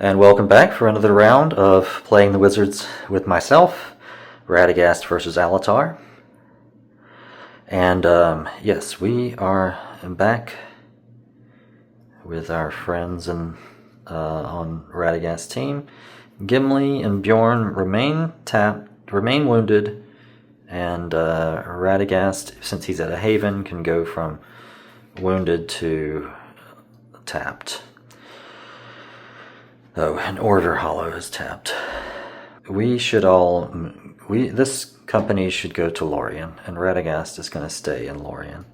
And welcome back for another round of playing the Wizards with myself, Radagast versus Alatar. And yes, we are back with our friends on Radagast's team. Gimli and Bjorn remain wounded, and Radagast, since he's at a haven, can go from wounded to tapped. Oh, and Order Hollow is tapped. This company should go to Lorien, and Radagast is going to stay in Lorien.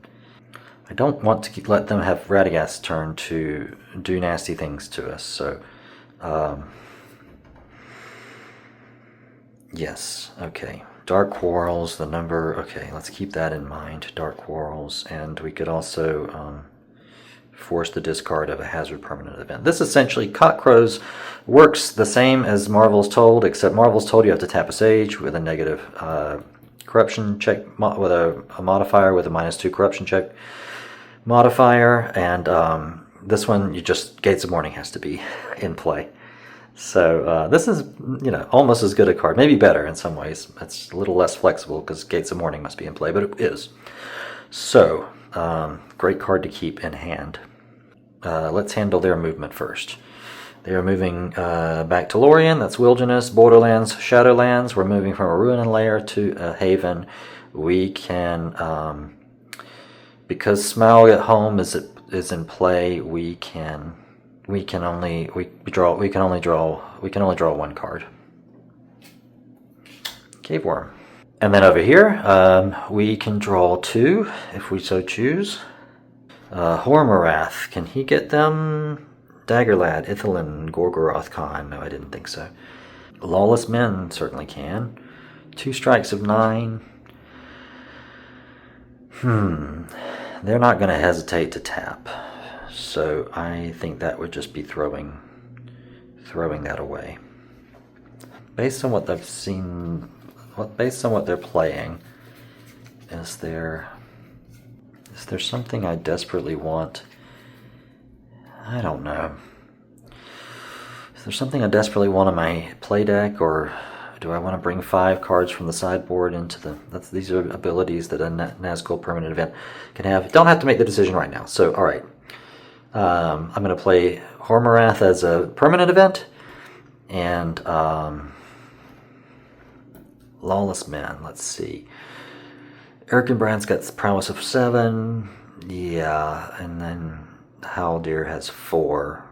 I don't want to let them have Radagast's turn to do nasty things to us, so yes, okay. Dark Quarrels, the number, okay, let's keep that in mind. Dark Quarrels, and we could also force the discard of a hazard permanent event. This essentially, Cockcrows works the same as Marvel's Told, except Marvel's Told you have to tap a Sage with a negative corruption check, with a modifier with a -2 corruption check modifier, and this one, you just, Gates of Mourning has to be in play. So this is, almost as good a card, maybe better in some ways. It's a little less flexible because Gates of Mourning must be in play, but it is. So, great card to keep in hand. Let's handle their movement first. They are moving back to Lorien, that's Wilderness, Borderlands, Shadowlands. We're moving from a Ruin and Lair to a Haven. We can, because Smaug at Home is in play, we can only draw one card. Cave Worm. And then over here, we can draw 2 if we so choose. Hormarath, can he get them? Daggerlad, Ithilin, Gorgoroth Khan. No, I didn't think so. Lawless Men certainly can. 2 strikes of 9. They're not going to hesitate to tap. So I think that would just be throwing that away. Based on what I've seen, based on what they're playing, is there something I desperately want? I don't know. Is there something I desperately want in my play deck, or do I want to bring 5 cards from the sideboard into the... These are abilities that a Nazgul permanent event can have. Don't have to make the decision right now. So, all right. I'm going to play Hormarath as a permanent event, and Lawless Men, let's see. Erkenbrand's got the prowess of 7, yeah, and then Haldir has 4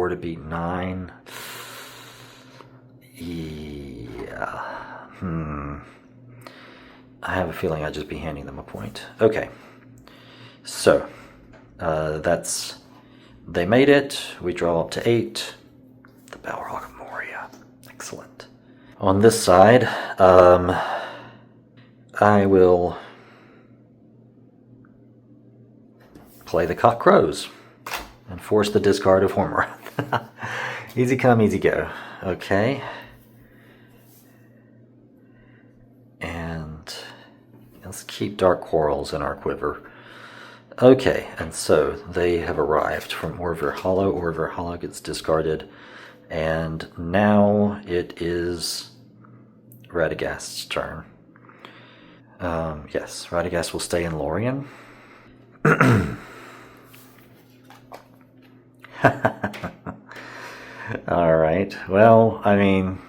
to beat 9, yeah, I have a feeling I'd just be handing them a point. Okay, so they made it. We draw up to 8. The Balrog of Moria. Excellent. On this side, I will play the Cockcrows and force the discard of Hormarath. Easy come, easy go. Okay. And let's keep Dark Quarrels in our quiver. Okay, and so they have arrived from Order Hollow. Order Hollow gets discarded, and now it is Radagast's turn. Yes, Radagast will stay in Lorien. Alright, well, I mean,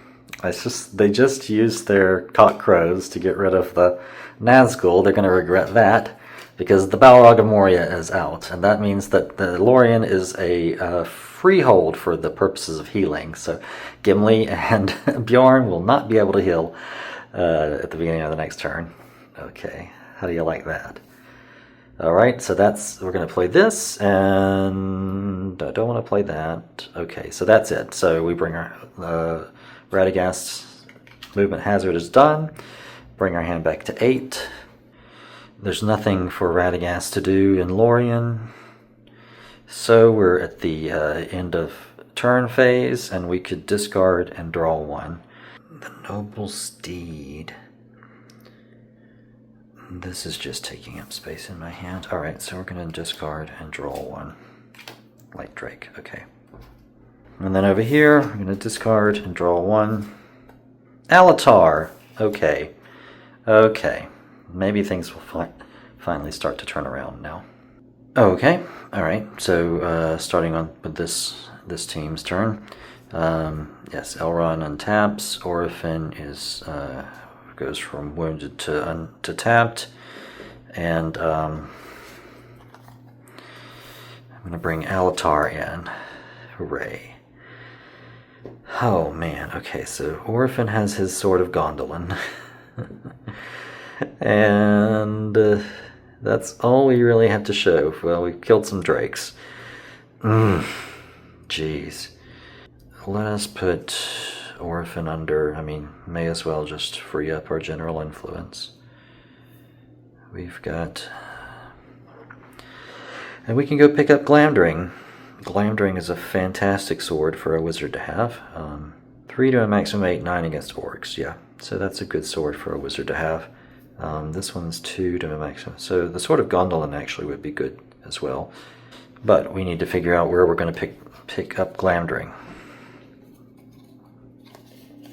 they just used their Cockcrows to get rid of the Nazgul. They're going to regret that, because the Balrog of Moria is out, and that means that the Lorien is a freehold for the purposes of healing. So Gimli and Bjorn will not be able to heal at the beginning of the next turn. Okay, how do you like that? Alright, so we're going to play this, and I don't want to play that. Okay, so that's it. So we bring our Radagast's movement hazard is done. Bring our hand back to 8. There's nothing for Radagast to do in Lorien. So we're at the end of turn phase, and we could discard and draw 1. The Noble Steed. This is just taking up space in my hand. Alright, so we're going to discard and draw 1. Light Drake, okay. And then over here, I'm going to discard and draw one. Alatar! Okay. Okay. Maybe things will finally start to turn around now. Okay. Alright. So, starting on with this team's turn. Yes, Elrond untaps. Orphan goes from wounded to tapped. And I'm going to bring Alatar in. Hooray. Oh man, okay, so Orphan has his Sword of Gondolin. And that's all we really have to show. Well, we've killed some drakes. Jeez. Let us put Orphan under, may as well just free up our general influence. We've got... And we can go pick up Glamdring. Glamdring is a fantastic sword for a wizard to have. 3 to a maximum 8, 9 against orcs, yeah. So that's a good sword for a wizard to have. This one's 2 to a maximum. So the Sword of Gondolin actually would be good as well. But we need to figure out where we're going to pick up Glamdring.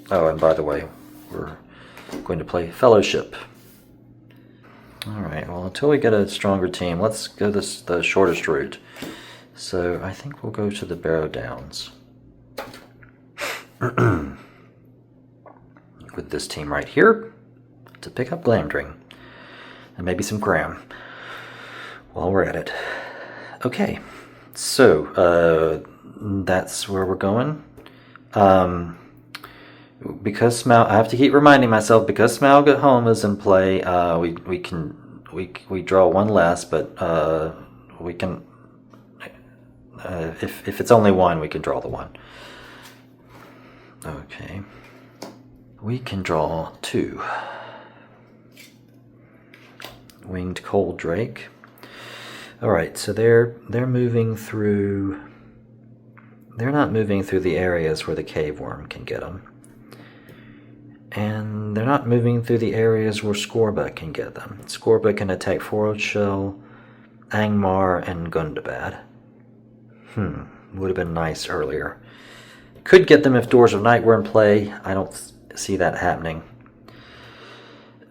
Oh, and by the way, we're going to play Fellowship. Alright, well, until we get a stronger team, let's go the shortest route. So I think we'll go to the Barrow Downs. With this team right here to pick up Glamdring. And maybe some Graham while we're at it. Okay, so that's where we're going. Because I have to keep reminding myself, because Smaug at home is in play, we draw one less, but we can, if it's only one, we can draw the one. Okay, we can draw 2. Winged Cold Drake. All right, so they're moving through. They're not moving through the areas where the cave worm can get them. And they're not moving through the areas where Scorba can get them. Scorba can attack Foreshell, Angmar, and Gundabad. Would have been nice earlier. Could get them if Doors of Night were in play. I don't see that happening.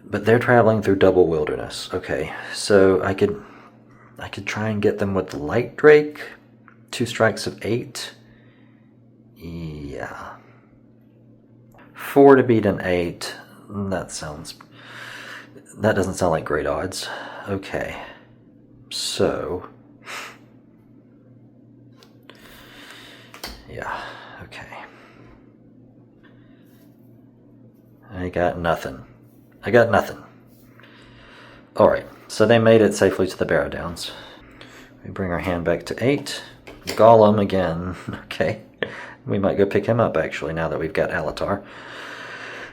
But they're traveling through Double Wilderness. Okay, so I could try and get them with the Light Drake. 2 strikes of 8. Yeah. 4 to beat an 8. That doesn't sound like great odds. Okay. So. Yeah. Okay. I got nothing. Alright. So they made it safely to the Barrow Downs. We bring our hand back to 8. Gollum again. Okay. We might go pick him up, actually, now that we've got Alatar.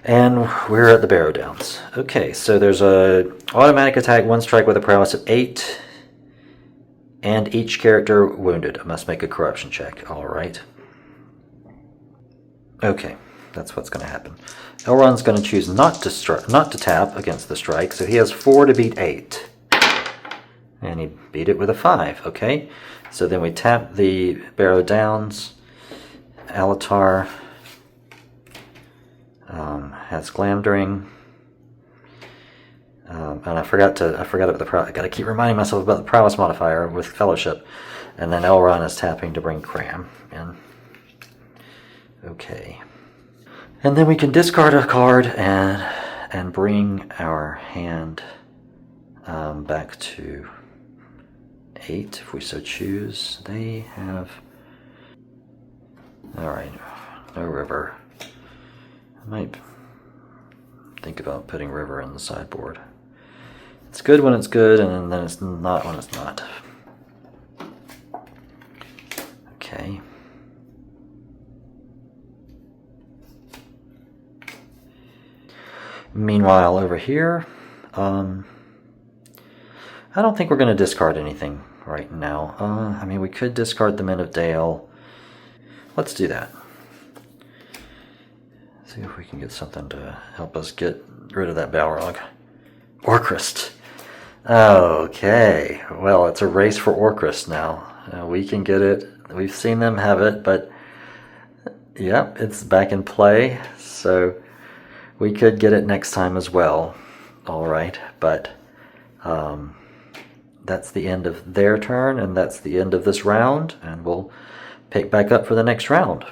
And we're at the Barrow Downs. Okay, so there's a automatic attack, 1 strike with a prowess of 8. And each character wounded must make a corruption check. Alright. Okay, that's what's going to happen. Elrond's going to choose not to tap against the strike, so he has 4 to beat 8. And he beat it with a 5, okay? So then we tap the Barrow Downs. Alatar has Glamdring. And I forgot about the prowess. I gotta keep reminding myself about the prowess modifier with Fellowship. And then Elrond is tapping to bring Cram in. Okay. And then we can discard a card and bring our hand back to 8 if we so choose. They have... Alright, no river. I might think about putting river in the sideboard. It's good when it's good, and then it's not when it's not. Okay. Meanwhile, over here, I don't think we're going to discard anything right now. We could discard the Men of Dale. Let's do that. See if we can get something to help us get rid of that Balrog. Orcrist. Okay. Well, it's a race for Orcrist now. We can get it. We've seen them have it, but Yep, it's back in play, so we could get it next time as well. All right, but that's the end of their turn, and that's the end of this round, and we'll pick back up for the next round.